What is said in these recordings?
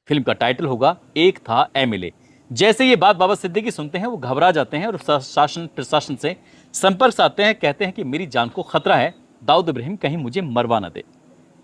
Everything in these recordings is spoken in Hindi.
फिल्म का टाइटल होगा एक था एमएलए। जैसे ये बात बाबा सिद्दीकी सुनते हैं वो घबरा जाते हैं और शासन प्रशासन से संपर्क साधते हैं। कहते हैं कि मेरी जान को खतरा है, दाऊद इब्राहिम कहीं मुझे मरवा ना दे।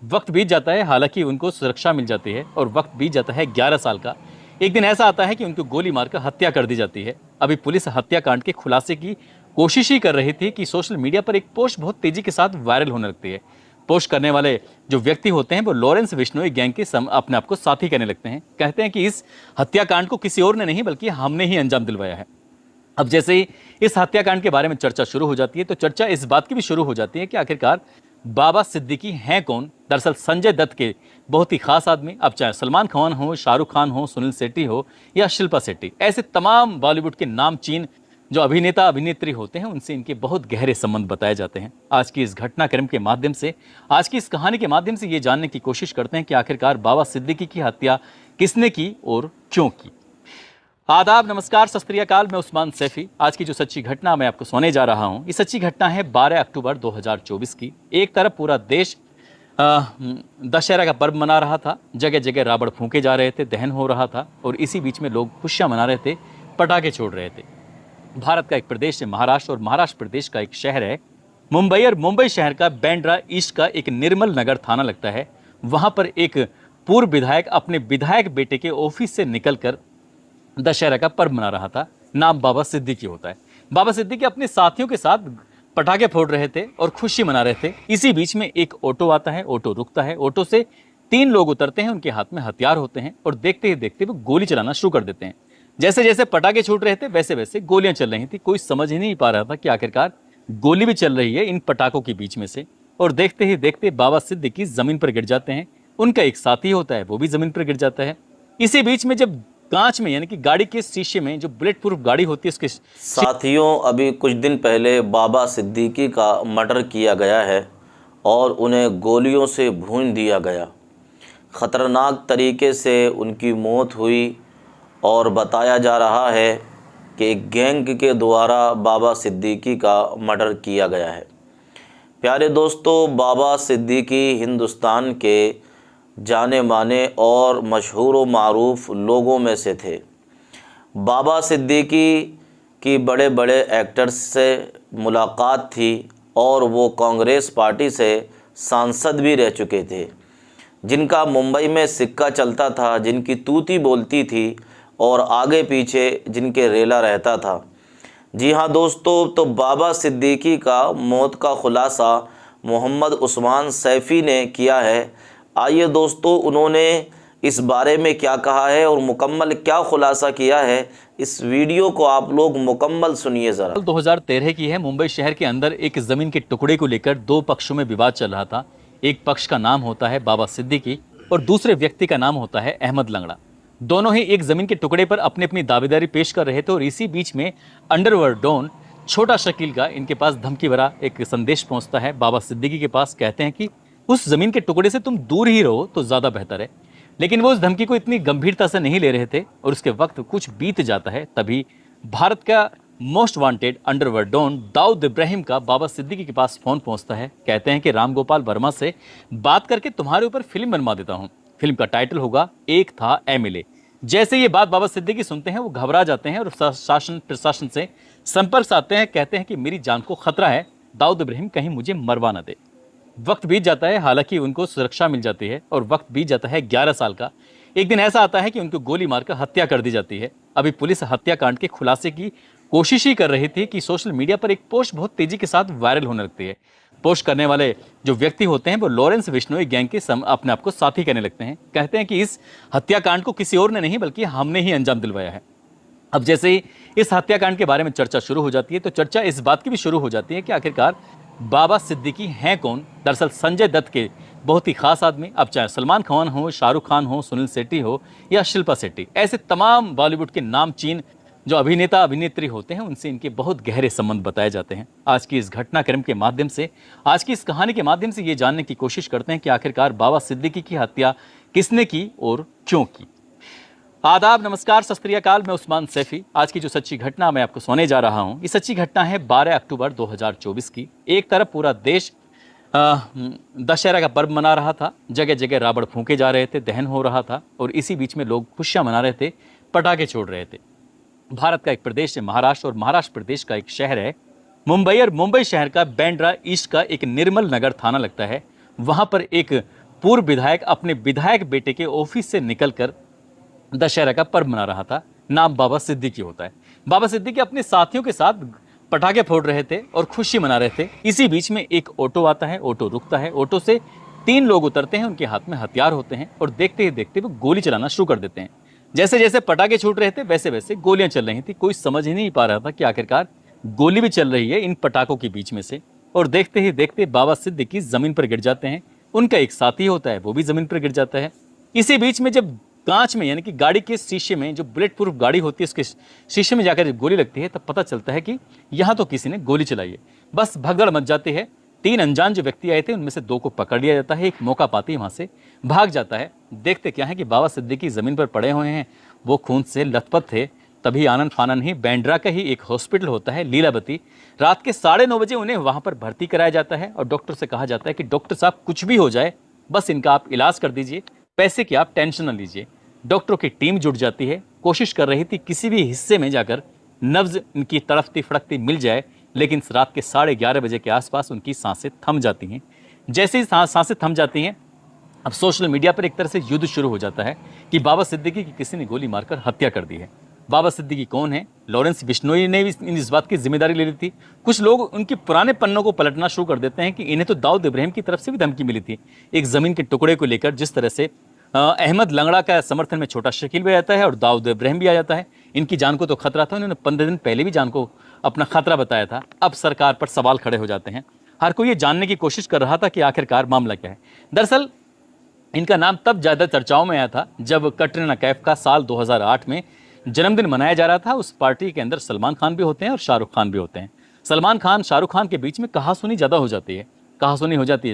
वक्त बीत जाता है, हालांकि उनको सुरक्षा मिल जाती है और वक्त बीत जाता है 11 साल का। एक दिन ऐसा आता है कि उनको गोली मारकर हत्या कर दी जाती है। अभी पुलिस हत्याकांड के खुलासे की कोशिश ही कर रही थी कि सोशल मीडिया पर एक पोस्ट बहुत तेजी के साथ वायरल होने लगती है। पोस्ट करने वाले जो व्यक्ति होते हैं वो लॉरेंस बिश्नोई गैंग के अपने आप को साथी कहने लगते हैं। कहते हैं कि इस हत्याकांड को किसी और ने नहीं बल्कि हमने ही अंजाम दिलवाया है। अब जैसे ही इस हत्याकांड के बारे में चर्चा शुरू हो जाती है तो चर्चा इस बात की भी शुरू हो जाती है कि आखिरकार बाबा सिद्दीकी हैं कौन। दरअसल संजय दत्त के बहुत ही खास आदमी, अब चाहे सलमान खान हो, शाहरुख खान हो, सुनील शेट्टी हो या शिल्पा शेट्टी, ऐसे तमाम बॉलीवुड के नामचीन जो अभिनेता अभिनेत्री होते हैं उनसे इनके बहुत गहरे संबंध बताए जाते हैं। आज की इस घटनाक्रम के माध्यम से, आज की इस कहानी के माध्यम से ये जानने की कोशिश करते हैं कि आखिरकार बाबा सिद्दीकी की हत्या किसने की और क्यों की। आदाब, नमस्कार, सत श्री अकाल। मैं उस्मान सैफी। आज की जो सच्ची घटना मैं आपको सुनाने जा रहा हूं, ये सच्ची घटना है 12 अक्टूबर 2024 की। एक तरफ पूरा देश दशहरा का पर्व मना रहा था, जगह जगह रावण फूंके जा रहे थे, दहन हो रहा था और इसी बीच में लोग खुशियां मना रहे थे, पटाखे छोड़ रहे थे। भारत का एक प्रदेश है महाराष्ट्र और महाराष्ट्र प्रदेश का एक शहर है मुंबई और मुंबई शहर का बैंड्रा ईस्ट का एक निर्मल नगर थाना लगता है। वहां पर एक पूर्व विधायक अपने विधायक बेटे के ऑफिस से निकलकर दशहरा का पर्व मना रहा था। नाम बाबा सिद्दीकी होता है। बाबा सिद्दीकी अपने साथियों के साथ पटाखे फोड़ रहे थे और खुशी मना रहे थे। इसी बीच में एक ऑटो आता है, ऑटो रुकता है, ऑटो से 3 लोग उतरते हैं, उनके हाथ में हथियार होते हैं और देखते ही देखते वो गोली चलाना शुरू कर देते हैं। जैसे जैसे पटाखे छूट रहे थे वैसे वैसे गोलियां चल रही थी। कोई समझ ही नहीं पा रहा था कि आखिरकार गोली भी चल रही है इन पटाखों के बीच में से। और देखते ही देखते बाबा सिद्दीकी जमीन पर गिर जाते हैं। उनका एक साथी होता है, वो भी जमीन पर गिर जाता है। इसी बीच में जब कांच में, यानी कि गाड़ी के शीशे में, जो बुलेट प्रूफ गाड़ी होती है उसके साथियों, अभी कुछ दिन पहले बाबा सिद्दीकी का मर्डर किया गया है और उन्हें गोलियों से भून दिया गया। ख़तरनाक तरीके से उनकी मौत हुई और बताया जा रहा है कि एक गैंग के द्वारा बाबा सिद्दीकी का मर्डर किया गया है। प्यारे दोस्तों, बाबा सिद्दीकी हिंदुस्तान के जाने माने और मशहूर व मारूफ लोगों में से थे। बाबा सिद्दीकी की बड़े बड़े एक्टर्स से मुलाकात थी और वो कांग्रेस पार्टी से सांसद भी रह चुके थे, जिनका मुंबई में सिक्का चलता था, जिनकी तूती बोलती थी और आगे पीछे जिनके रेला रहता था। जी हाँ दोस्तों, तो बाबा सिद्दीकी का मौत का खुलासा मोहम्मद उस्मान सैफ़ी ने किया है। आइए दोस्तों, उन्होंने इस बारे में क्या कहा है और मुकम्मल क्या खुलासा किया है, इस वीडियो को आप लोग मुकम्मल सुनिए ज़रा। 2013 की है। मुंबई शहर के अंदर एक ज़मीन के टुकड़े को लेकर 2 पक्षों में विवाद चल रहा था। एक पक्ष का नाम होता है बाबा सिद्दीकी और दूसरे व्यक्ति का नाम होता है अहमद लंगड़ा। दोनों ही एक ज़मीन के टुकड़े पर अपनी अपनी दावेदारी पेश कर रहे थे और इसी बीच में अंडरवर्ल्ड डॉन छोटा शकील का इनके पास धमकी भरा एक संदेश पहुंचता है बाबा सिद्दीकी के पास। कहते हैं कि उस ज़मीन के टुकड़े से तुम दूर ही रहो तो ज़्यादा बेहतर है। लेकिन वो उस धमकी को इतनी गंभीरता से नहीं ले रहे थे और उसके वक्त कुछ बीत जाता है। तभी भारत का most wanted underworld don Dawood Ibrahim का बाबा सिद्दीकी के पास फ़ोन पहुंचता है। कहते हैं कि राम गोपाल वर्मा से बात करके तुम्हारे ऊपर फिल्म बनवा देता हूँ। फिल्म का टाइटल होगा एक था एमएलए। जैसे ये बात बाबा सिद्दीकी सुनते हैं वो घबरा जाते हैं और शासन प्रशासन से संपर्क साधते हैं। कहते हैं कि मेरी जान को खतरा है, दाऊद इब्राहिम कहीं मुझे मरवा ना दे। वक्त बीत जाता है, हालांकि उनको सुरक्षा मिल जाती है और वक्त बीत जाता है 11 साल का। एक दिन ऐसा आता है कि उनको गोली मारकर हत्या कर दी जाती है। अभी पुलिस हत्याकांड के खुलासे की कोशिश ही कर रही थी कि सोशल मीडिया पर एक पोस्ट बहुत तेजी के साथ वायरल होने लगती है। पोस्ट करने वाले जो व्यक्ति होते हैं वो लॉरेंस बिश्नोई गैंग के अपने आप को साथी कहने लगते हैं। कहते हैं कि इस हत्याकांड को किसी और ने नहीं बल्कि हमने ही अंजाम दिलवाया है। अब जैसे ही इस हत्याकांड के बारे में चर्चा शुरू हो जाती है तो चर्चा इस बात की भी शुरू हो जाती है कि आखिरकार बाबा सिद्दीकी हैं कौन। दरअसल संजय दत्त के बहुत ही खास आदमी, अब चाहे सलमान खान हो, शाहरुख खान हो, सुनील शेट्टी हो या शिल्पा शेट्टी, ऐसे तमाम बॉलीवुड के नामचीन जो अभिनेता अभिनेत्री होते हैं उनसे इनके बहुत गहरे संबंध बताए जाते हैं। आज की इस घटनाक्रम के माध्यम से, आज की इस कहानी के माध्यम से ये जानने की कोशिश करते हैं कि आखिरकार बाबा सिद्दीकी की हत्या किसने की और क्यों की। आदाब, नमस्कार, सत श्री अकाल। मैं उस्मान सैफी। आज की जो सच्ची घटना मैं आपको सुनाने जा रहा हूं, ये सच्ची घटना है 12 अक्टूबर 2024 की। एक तरफ पूरा देश दशहरा का पर्व मना रहा था, जगह जगह रावण फूंके जा रहे थे, दहन हो रहा था और इसी बीच में लोग खुशियां मना रहे थे, पटाखे छोड़ रहे थे। भारत का एक प्रदेश है महाराष्ट्र और महाराष्ट्र प्रदेश का एक शहर है मुंबई और मुंबई शहर का बांद्रा ईस्ट का एक निर्मल नगर थाना लगता है। वहां पर एक पूर्व विधायक अपने विधायक बेटे के ऑफिस से निकलकर दशहरा का पर्व मना रहा था। नाम बाबा सिद्दीकी होता है। बाबा सिद्दीकी अपने साथियों के साथ पटाखे फोड़ रहे थे और खुशी मना रहे थे। इसी बीच में एक ऑटो आता है, ऑटो रुकता है, ऑटो से 3 लोग उतरते हैं, उनके हाथ में हथियार होते हैं और देखते ही देखते वो गोली चलाना शुरू कर देते हैं। जैसे जैसे पटाखे छूट रहे थे वैसे वैसे गोलियां चल रही थी। कोई समझ ही नहीं पा रहा था कि आखिरकार गोली भी चल रही है इन पटाखों के बीच में से। और देखते ही देखते बाबा सिद्दीकी जमीन पर गिर जाते हैं। उनका एक साथी होता है, वो भी जमीन पर गिर जाता है। इसी बीच में जब कांच में यानी कि गाड़ी के शीशे में, जो बुलेट प्रूफ गाड़ी होती है उसके शीशे में जाकर जब गोली लगती है तब पता चलता है कि यहाँ तो किसी ने गोली चलाई है। बस भगदड़ मच जाती है। 3 अनजान जो व्यक्ति आए थे उनमें से 2 को पकड़ लिया जाता है। एक मौका पाते ही वहां से भाग जाता है। देखते क्या है कि बाबा सिद्दीकी जमीन पर पड़े हुए हैं, वो खून से लथपथ थे। तभी आनंद फानन ही बांद्रा का ही एक हॉस्पिटल होता है लीलावती। रात के 9:30 बजे उन्हें वहां पर भर्ती कराया जाता है और डॉक्टर से कहा जाता है कि डॉक्टर साहब कुछ भी हो जाए बस इनका आप इलाज कर दीजिए, पैसे की आप टेंशन न लीजिए। डॉक्टरों की टीम जुट जाती है, कोशिश कर रही थी किसी भी हिस्से में जाकर नब्ज इनकी तड़फती फड़कती मिल जाए, लेकिन रात के 11:30 बजे के आसपास उनकी सांसें थम जाती हैं। जैसे ही सांसें थम जाती हैं, अब सोशल मीडिया पर एक तरह से युद्ध शुरू हो जाता है कि बाबा सिद्दीकी की किसी ने गोली मारकर हत्या कर दी है। बाबा सिद्दीकी कौन है? लॉरेंस बिश्नोई ने भी इस बात की जिम्मेदारी ले ली थी। कुछ लोग उनके पुराने पन्नों को पलटना शुरू कर देते हैं कि इन्हें तो दाऊद इब्राहिम की तरफ से भी धमकी मिली थी एक जमीन के टुकड़े को लेकर। जिस तरह से अहमद लंगड़ा का समर्थन में छोटा शकील भी आ जाता है और दाऊद इब्राहिम भी आ जाता है। इनकी जान को तो खतरा था, उन्होंने 15 दिन पहले भी जान को अपना खतरा बताया था। अब सरकार पर सवाल खड़े हो जाते हैं। हर कोई ये जानने की कोशिश कर रहा था कि आखिरकार मामला क्या है। दरअसल इनका नाम तब ज़्यादा चर्चाओं में आया था जब कटरीना कैफ का साल 2008 में जन्मदिन मनाया जा रहा था। उस पार्टी के अंदर सलमान खान भी होते हैं और शाहरुख खान भी होते हैं। सलमान खान शाहरुख खान के बीच में कहासुनी ज़्यादा हो जाती है,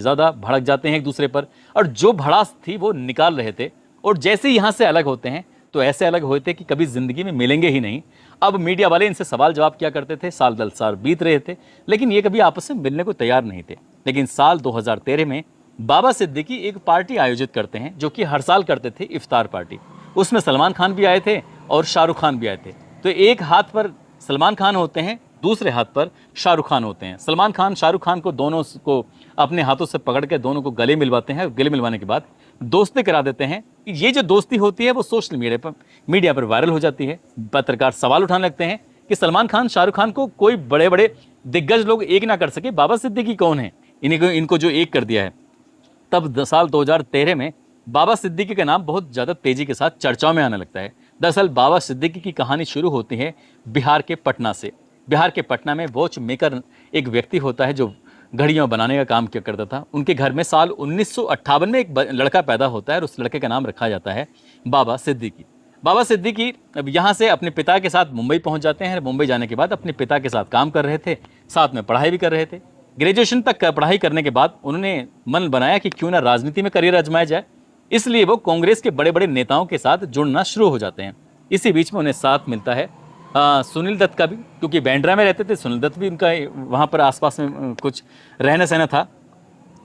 ज़्यादा भड़क जाते हैं एक दूसरे पर, और जो भड़ास थी वो निकाल रहे थे। और जैसे ही यहाँ से अलग होते हैं तो ऐसे अलग होते कि कभी ज़िंदगी में मिलेंगे ही नहीं। अब मीडिया वाले इनसे सवाल जवाब किया करते थे, साल 10 साल बीत रहे थे लेकिन ये कभी आपस में मिलने को तैयार नहीं थे। लेकिन साल 2013 में बाबा सिद्दीकी एक पार्टी आयोजित करते हैं जो कि हर साल करते थे, इफ्तार पार्टी। उसमें सलमान खान भी आए थे और शाहरुख खान भी आए थे। तो एक हाथ पर सलमान खान होते हैं, दूसरे हाथ पर शाहरुख खान होते हैं। सलमान खान शाहरुख खान को दोनों को अपने हाथों से पकड़ के दोनों को गले मिलवाते हैं। गले मिलवाने के बाद दोस्ती करा देते हैं। ये जो दोस्ती होती है वो सोशल मीडिया पर वायरल हो जाती है। पत्रकार सवाल उठाने लगते हैं कि सलमान खान शाहरुख खान को कोई बड़े बड़े दिग्गज लोग एक ना कर सके, बाबा सिद्दीकी कौन है इनको जो एक कर दिया है। तब साल 2013 में बाबा सिद्दीकी का नाम बहुत ज़्यादा तेज़ी के साथ चर्चाओं में आने लगता है। दरअसल बाबा सिद्दीकी की कहानी शुरू होती है बिहार के पटना से। बिहार के पटना में वॉच मेकर एक व्यक्ति होता है जो घड़ियाँ बनाने का काम किया करता था। उनके घर में साल 1958 में एक लड़का पैदा होता है और उस लड़के का नाम रखा जाता है बाबा सिद्दीकी। बाबा सिद्दीकी अब यहाँ से अपने पिता के साथ मुंबई पहुँच जाते हैं। मुंबई जाने के बाद अपने पिता के साथ काम कर रहे थे, साथ में पढ़ाई भी कर रहे थे। ग्रेजुएशन तक पढ़ाई करने के बाद उन्होंने मन बनाया कि क्यों ना राजनीति में करियर आजमाया जाए। इसलिए वो कांग्रेस के बड़े बड़े नेताओं के साथ जुड़ना शुरू हो जाते हैं। इसी बीच में उन्हें साथ मिलता है सुनील दत्त का भी, क्योंकि बांद्रा में रहते थे। सुनील दत्त भी उनका वहाँ पर आसपास में कुछ रहना सहना था।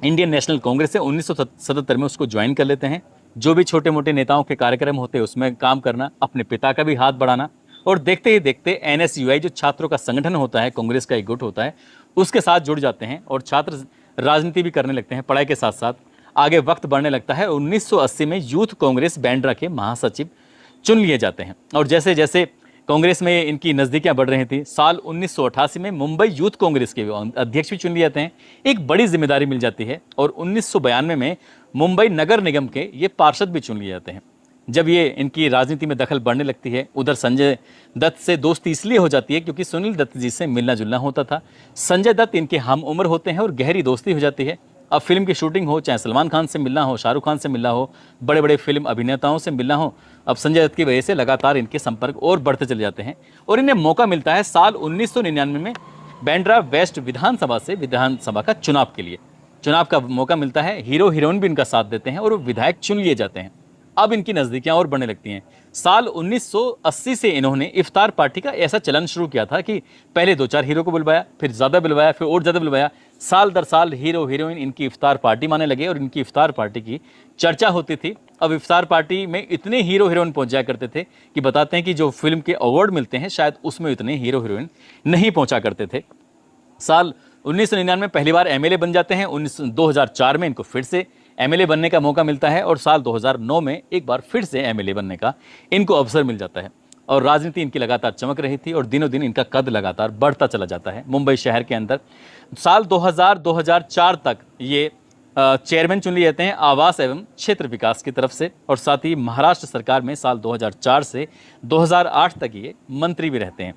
इंडियन नेशनल कांग्रेस से 1977 में उसको ज्वाइन कर लेते हैं। जो भी छोटे मोटे नेताओं के कार्यक्रम होते हैं उसमें काम करना, अपने पिता का भी हाथ बढ़ाना, और देखते ही देखते NSUI जो छात्रों का संगठन होता है, कांग्रेस का एक गुट होता है, उसके साथ जुड़ जाते हैं और छात्र राजनीति भी करने लगते हैं पढ़ाई के साथ साथ। आगे वक्त बढ़ने लगता है। 1980 में यूथ कांग्रेस बांद्रा के महासचिव चुन लिए जाते हैं और जैसे जैसे कांग्रेस में इनकी नज़दीकियां बढ़ रही थी, साल 1988 में मुंबई यूथ कांग्रेस के अध्यक्ष भी चुन लिए जाते हैं। एक बड़ी जिम्मेदारी मिल जाती है और 1992 में मुंबई नगर निगम के ये पार्षद भी चुन लिए जाते हैं। जब ये इनकी राजनीति में दखल बढ़ने लगती है, उधर संजय दत्त से दोस्ती इसलिए हो जाती है क्योंकि सुनील दत्त जी से मिलना जुलना होता था। संजय दत्त इनके हम उम्र होते हैं और गहरी दोस्ती हो जाती है। अब फिल्म की शूटिंग हो, चाहे सलमान खान से मिलना हो, शाहरुख खान से मिलना हो, बड़े बड़े फिल्म अभिनेताओं से मिलना हो, अब संजय दत्त की वजह से लगातार इनके संपर्क और बढ़ते चले जाते हैं और इन्हें मौका मिलता है साल 1999 में बांद्रा वेस्ट विधानसभा से विधानसभा का चुनाव के लिए। चुनाव का मौका मिलता है, हीरो हीरोइन भी इनका साथ देते हैं और वो विधायक चुन लिए जाते हैं। अब इनकी नज़दीकियां और बढ़ने लगती हैं। साल 1980 से इन्होंने इफ्तार पार्टी का ऐसा चलन शुरू किया था कि पहले 2-4 हीरो को बुलवाया, फिर ज़्यादा बुलवाया, फिर और ज़्यादा बुलवाया। साल दर साल हीरो हीरोइन इनकी इफ्तार पार्टी माने लगे और इनकी इफ्तार पार्टी की चर्चा होती थी। अब इफ्तार पार्टी में इतने हीरो हीरोइन पहुंच जाया करते थे कि बताते हैं कि जो फिल्म के अवार्ड मिलते हैं शायद उसमें इतने हीरो हीरोइन नहीं पहुंचा करते थे। साल 1999 में पहली बार एमएलए बन जाते हैं। 2004 में इनको फिर से एमएलए बनने का मौका मिलता है और साल 2009 में एक बार फिर से एमएलए बनने का इनको अवसर मिल जाता है। और राजनीति इनकी लगातार चमक रही थी और दिनों दिन इनका कद लगातार बढ़ता चला जाता है मुंबई शहर के अंदर। साल 2000-2004 तक ये चेयरमैन चुन लिए जाते हैं आवास एवं क्षेत्र विकास की तरफ से, और साथ ही महाराष्ट्र सरकार में साल 2004 से 2008 तक ये मंत्री भी रहते हैं।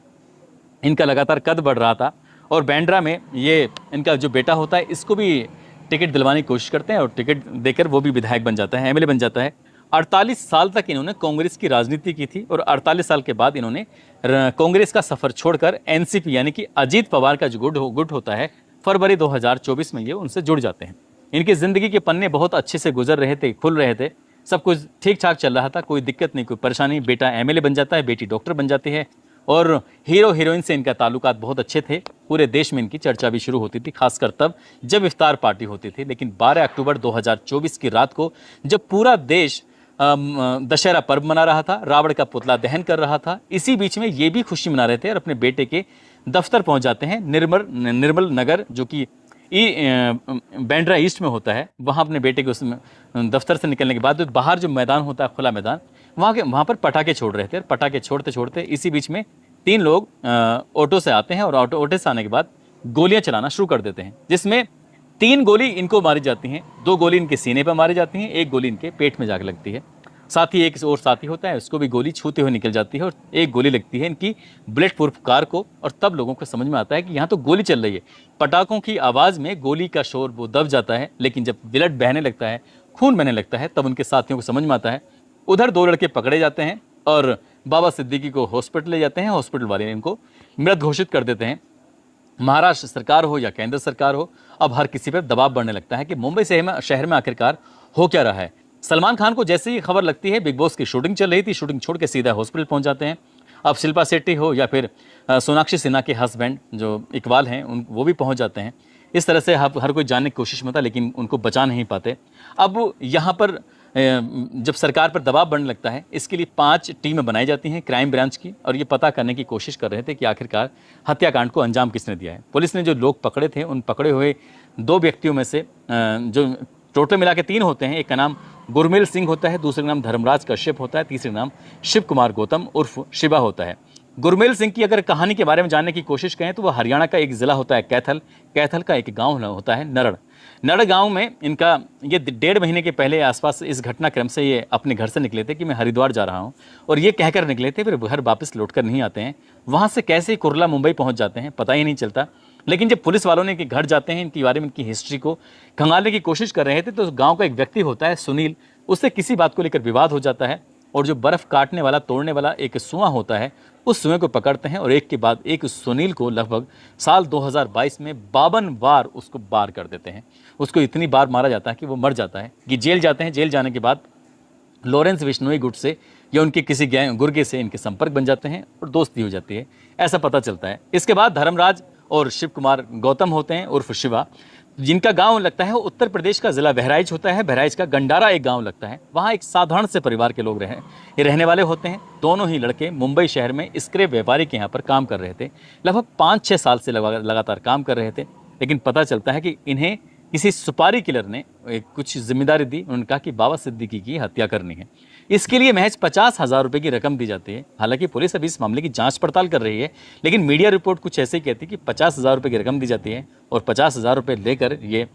इनका लगातार कद बढ़ रहा था और बांद्रा में ये इनका जो बेटा होता है इसको भी टिकट दिलवाने की कोशिश करते हैं और टिकट देकर वो भी विधायक बन जाता है, एमएलए बन जाता है। 48 साल तक इन्होंने कांग्रेस की राजनीति की थी और 48 साल के बाद इन्होंने कांग्रेस का सफर छोड़कर एनसीपी यानी कि अजीत पवार का जो गुट होता है, फरवरी 2024 में ये उनसे जुड़ जाते हैं। इनकी ज़िंदगी के पन्ने बहुत अच्छे से गुजर रहे थे, खुल रहे थे, सब कुछ ठीक ठाक चल रहा था, कोई दिक्कत नहीं, कोई परेशानी। बेटा एमएलए बन जाता है, बेटी डॉक्टर बन जाती है और हीरो हीरोइन से इनका ताल्लुकात बहुत अच्छे थे। पूरे देश में इनकी चर्चा भी शुरू होती थी, खासकर तब जब इफ्तार पार्टी होती थी। लेकिन 12 अक्टूबर 2024 की रात को जब पूरा देश दशहरा पर्व मना रहा था, रावण का पुतला दहन कर रहा था, इसी बीच में ये भी खुशी मना रहे थे और अपने बेटे के दफ्तर पहुंच जाते हैं निर्मल नगर, जो कि बांद्रा ईस्ट में होता है। वहाँ अपने बेटे के उस दफ्तर से निकलने के बाद बाहर जो मैदान होता है, खुला मैदान, वहाँ पर पटाखे छोड़ रहे थे। पटाखे छोड़ते छोड़ते इसी बीच में 3 लोग ऑटो से आते हैं और ऑटो से आने के बाद गोलियां चलाना शुरू कर देते हैं, जिसमें 3 गोली इनको मारी जाती हैं, 2 गोली इनके सीने पर मारी जाती हैं, 1 गोली इनके पेट में जाकर लगती है। साथ ही एक और साथी होता है, उसको भी गोली छूते हुए निकल जाती है और 1 गोली लगती है इनकी बुलेट प्रूफ कार को। और तब लोगों को समझ में आता है कि यहाँ तो गोली चल रही है। पटाखों की आवाज़ में गोली का शोर वो दब जाता है, लेकिन जब ब्लड बहने लगता है, खून बहने लगता है, तब उनके साथियों को समझ में आता है। उधर 2 लड़के पकड़े जाते हैं और बाबा सिद्दीकी को हॉस्पिटल ले जाते हैं। हॉस्पिटल वाले इनको मृत घोषित कर देते हैं। महाराष्ट्र सरकार हो या केंद्र सरकार हो, अब हर किसी पर दबाव बढ़ने लगता है कि मुंबई शहर में आखिरकार हो क्या रहा है। सलमान खान को जैसे ही खबर लगती है बिग बॉस की शूटिंग चल रही थी, शूटिंग छोड़ के सीधा हॉस्पिटल पहुंच जाते हैं। अब शिल्पा शेट्टी हो या फिर सोनाक्षी सिन्हा के हस्बैंड जो इकबाल हैं, वो भी पहुंच जाते हैं। इस तरह से हर कोई जानने की कोशिश में था, लेकिन उनको बचा नहीं पाते। अब यहाँ पर जब सरकार पर दबाव बढ़ने लगता है, इसके लिए 5 टीमें बनाई जाती हैं क्राइम ब्रांच की, और ये पता करने की कोशिश कर रहे थे कि आखिरकार हत्याकांड को अंजाम किसने दिया है। पुलिस ने जो लोग पकड़े थे, उन पकड़े हुए 2 व्यक्तियों में से जो टोटल मिला के 3 होते हैं, एक का नाम गुरमेल सिंह होता है, दूसरे का नाम धर्मराज कश्यप होता है, तीसरे नाम शिव कुमार गौतम उर्फ शिवा होता है। गुरमेल सिंह की अगर कहानी के बारे में जानने की कोशिश करें तो वह हरियाणा का एक ज़िला होता है कैथल का एक गांव होता है नरड़ गांव में इनका ये 1.5 महीने के पहले आसपास इस घटनाक्रम से ये अपने घर से निकले थे कि मैं हरिद्वार जा रहा हूं, और ये कहकर निकले थे, फिर घर वापस लौटकर नहीं आते हैं। वहां से कैसे कुर्ला मुंबई पहुंच जाते हैं पता ही नहीं चलता। लेकिन जब पुलिस वालों ने इनके घर जाते हैं, इनके बारे में इनकी हिस्ट्री को खंगालने की कोशिश कर रहे थे, तो गाँव का एक व्यक्ति होता है सुनील, उससे किसी बात को लेकर विवाद हो जाता है और जो बर्फ़ काटने वाला तोड़ने वाला एक सुआं होता है, उस सुएं को पकड़ते हैं और एक के बाद एक सुनील को लगभग साल 2022 में 52 बार उसको बार कर देते हैं। उसको इतनी बार मारा जाता है कि वो मर जाता है। कि जेल जाते हैं, जेल जाने के बाद लॉरेंस विश्नोई गुट से या उनके किसी गुर्गे से इनके संपर्क बन जाते हैं और दोस्ती हो जाती है, ऐसा पता चलता है। इसके बाद धर्मराज और शिव कुमार गौतम होते हैं उर्फ शिवा, जिनका गांव लगता है वो उत्तर प्रदेश का जिला बहराइच होता है। बहराइच का गंडारा एक गांव लगता है, वहाँ एक साधारण से परिवार के लोग रहने वाले होते हैं। दोनों ही लड़के मुंबई शहर में स्क्रैप व्यापारी के यहाँ पर काम कर रहे थे, लगभग 5-6 साल से लगातार काम कर रहे थे। लेकिन पता चलता है कि इन्हें किसी सुपारी किलर ने कुछ जिम्मेदारी दी, उन्होंने कहा कि बाबा सिद्दीकी की हत्या करनी है। इसके लिए महज 50,000 रुपये की रकम दी जाती है। हालांकि पुलिस अभी इस मामले की जांच पड़ताल कर रही है, लेकिन मीडिया रिपोर्ट कुछ ऐसे ही कहती है कि 50,000 रुपये की रकम दी जाती है और 50,000 रुपये लेकर ये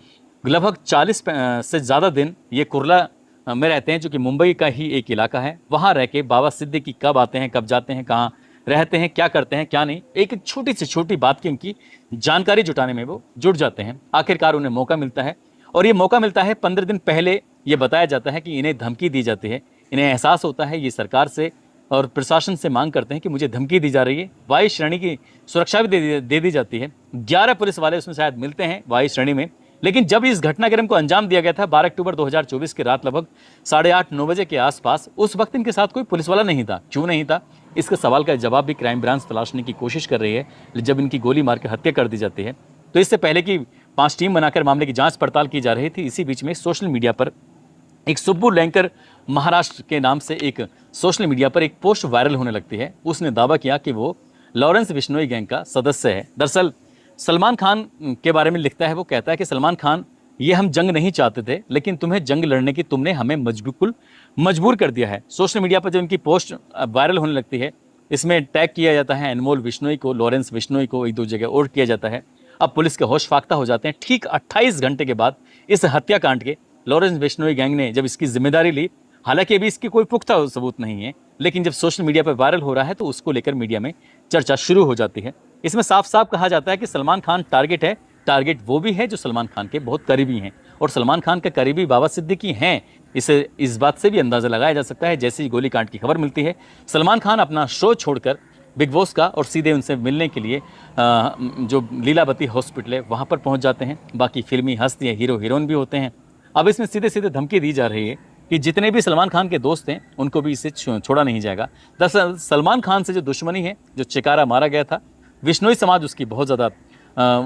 लगभग 40 से ज़्यादा दिन ये कुर्ला में रहते हैं, जो कि मुंबई का ही एक इलाका है। वहाँ रह के बाबा सिद्दीकी कब आते हैं, कब जाते हैं, कहाँ रहते हैं, क्या करते हैं, क्या नहीं, एक छोटी से छोटी बात की उनकी जानकारी जुटाने में वो जुट जाते हैं। आखिरकार उन्हें मौका मिलता है, और ये मौका मिलता है 15 दिन पहले। ये बताया जाता है कि इन्हें धमकी दी जाती है, इन्हें एहसास होता है, ये सरकार से और प्रशासन से मांग करते हैं कि मुझे धमकी दी जा रही है। वायु श्रेणी की सुरक्षा भी दे दी जाती है। 11 पुलिस वाले उसमें शायद मिलते हैं वायु श्रेणी में। लेकिन जब इस घटनाक्रम को अंजाम दिया गया था 12 अक्टूबर 2024 की रात लगभग 8:30-9 बजे के आसपास, उस वक्त इनके साथ कोई पुलिस वाला नहीं था। क्यों नहीं था, इसके सवाल का जवाब भी क्राइम ब्रांच तलाशने की कोशिश कर रही है। जब इनकी गोली मार के हत्या कर दी जाती है, तो इससे पहले कि 5 टीम बनाकर मामले की जांच पड़ताल की जा रही थी। इसी बीच में सोशल मीडिया पर एक सुब्बू लैंकर महाराष्ट्र के नाम से एक सोशल मीडिया पर एक पोस्ट वायरल होने लगती है। उसने दावा किया कि वो लॉरेंस बिश्नोई गैंग का सदस्य है। दरअसल सलमान खान के बारे में लिखता है, वो कहता है कि सलमान खान, ये हम जंग नहीं चाहते थे, लेकिन तुम्हें जंग लड़ने की तुमने हमें मजबूर कर दिया है। सोशल मीडिया पर जब इनकी पोस्ट वायरल होने लगती है, इसमें टैग किया जाता है अनमोल बिश्नोई को, लॉरेंस बिश्नोई को, एक दो जगह और किया जाता है। अब पुलिस के होश फाख्ता हो जाते हैं। ठीक 28 घंटे के बाद इस हत्याकांड के लॉरेंस बिश्नोई गैंग ने जब इसकी जिम्मेदारी ली, हालांकि अभी इसकी कोई पुख्ता सबूत नहीं है, लेकिन जब सोशल मीडिया पर वायरल हो रहा है तो उसको लेकर मीडिया में चर्चा शुरू हो जाती है। इसमें साफ साफ कहा जाता है कि सलमान खान टारगेट है। टारगेट वो भी है जो सलमान खान के बहुत करीबी हैं, और सलमान खान के करीबी बाबा सिद्दीकी हैं। इसे इस बात से भी अंदाज़ा लगाया जा सकता है, जैसे ही गोलीकांड की खबर मिलती है, सलमान खान अपना शो छोड़कर बिग बॉस का और सीधे उनसे मिलने के लिए जो लीलावती हॉस्पिटल है वहाँ पर पहुँच जाते हैं। बाकी फिल्मी हस्ती हीरो हीरोइन भी होते हैं। अब इसमें सीधे सीधे धमकी दी जा रही है कि जितने भी सलमान खान के दोस्त हैं उनको भी इससे छोड़ा नहीं जाएगा। दरअसल सलमान खान से जो दुश्मनी है, जो चिकारा मारा गया था, बिश्नोई समाज उसकी बहुत ज़्यादा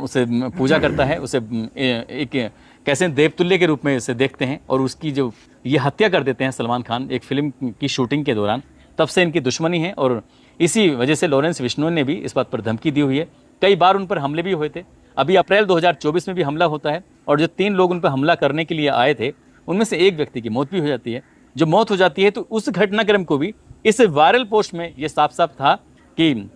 उसे पूजा करता है, उसे एक कैसे देवतुल्य के रूप में उसे देखते हैं, और उसकी जो ये हत्या कर देते हैं सलमान खान एक फिल्म की शूटिंग के दौरान, तब से इनकी दुश्मनी है। और इसी वजह से लॉरेंस बिश्नोई ने भी इस बात पर धमकी दी हुई है। कई बार उन पर हमले भी हुए थे। अभी अप्रैल 2024 में भी हमला होता है, और जो 3 लोग उन पर हमला करने के लिए आए थे, उनमें से एक व्यक्ति की मौत भी हो जाती है। जो मौत हो जाती है तो उस घटनाक्रम को भी इस वायरल पोस्ट में ये साफ साफ था कि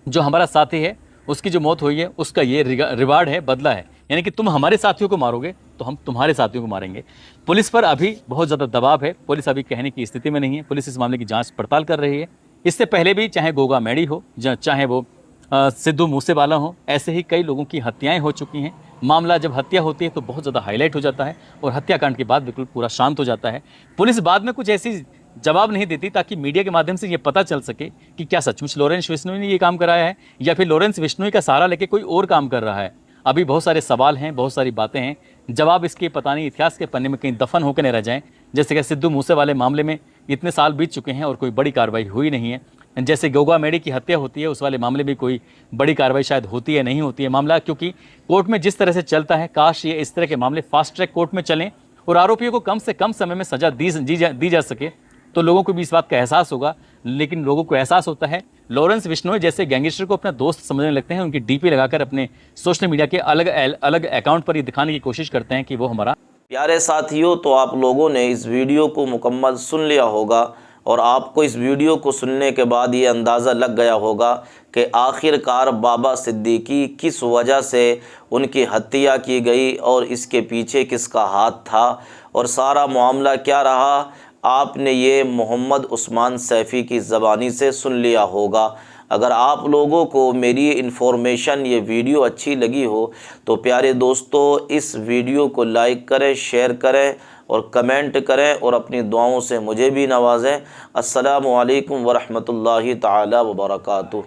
जो हमारा साथी है उसकी जो मौत हुई है उसका ये रिवार्ड है, बदला है, यानी कि तुम हमारे साथियों को मारोगे तो हम तुम्हारे साथियों को मारेंगे। पुलिस पर अभी बहुत ज़्यादा दबाव है। पुलिस अभी कहने की स्थिति में नहीं है। पुलिस इस मामले की जांच पड़ताल कर रही है। इससे पहले भी चाहे गोगा मैडी हो, चाहे वो सिद्धू मूसेवाला हो, ऐसे ही कई लोगों की हत्याएं हो चुकी हैं। मामला जब हत्या होती है तो बहुत ज़्यादा हाईलाइट हो जाता है, और हत्याकांड के बाद बिल्कुल पूरा शांत हो जाता है। पुलिस बाद में कुछ ऐसी जवाब नहीं देती ताकि मीडिया के माध्यम से ये पता चल सके कि क्या सचमुच लॉरेंस बिश्नोई ने ये काम कराया है, या फिर लॉरेंस बिश्नोई का सहारा लेके कोई और काम कर रहा है। अभी बहुत सारे सवाल हैं, बहुत सारी बातें हैं। जवाब इसके पता नहीं इतिहास के पन्ने में कहीं दफन होकर न रह जाएं। जैसे कि सिद्धू मूसेवाले मामले में इतने साल बीत चुके हैं और कोई बड़ी कार्रवाई हुई नहीं है। जैसे गोगा मेडी की हत्या होती है, उस वाले मामले में कोई बड़ी कार्रवाई शायद होती है, नहीं होती है मामला, क्योंकि कोर्ट में जिस तरह से चलता है, काश ये इस तरह के मामले फास्ट ट्रैक कोर्ट में चलें और आरोपियों को कम से कम समय में सजा दी जा सके, तो लोगों को भी इस बात का एहसास होगा। लेकिन लोगों को एहसास होता है लॉरेंस बिश्नोई जैसे गैंगस्टर को अपना दोस्त समझने लगते हैं। उनकी डीपी लगाकर अपने सोशल मीडिया के अलग अकाउंट पर ये दिखाने की कोशिश करते हैं कि वो हमारा। प्यारे साथियों, तो आप लोगों ने इस वीडियो को मुकम्मल सुन लिया होगा, और आपको इस वीडियो को सुनने के बाद ये अंदाज़ा लग गया होगा कि आखिरकार बाबा सिद्दीकी किस वजह से उनकी हत्या की गई और इसके पीछे किसका हाथ था और सारा मामला क्या रहा। आपने ये मोहम्मद उस्मान सैफ़ी की ज़बानी से सुन लिया होगा। अगर आप लोगों को मेरी इन्फॉर्मेशन, ये वीडियो अच्छी लगी हो तो प्यारे दोस्तों, इस वीडियो को लाइक करें, शेयर करें और कमेंट करें, और अपनी दुआओं से मुझे भी नवाजें। अस्सलामु अलैकुम वरहमतुल्लाहि ताला वबरकातुहू।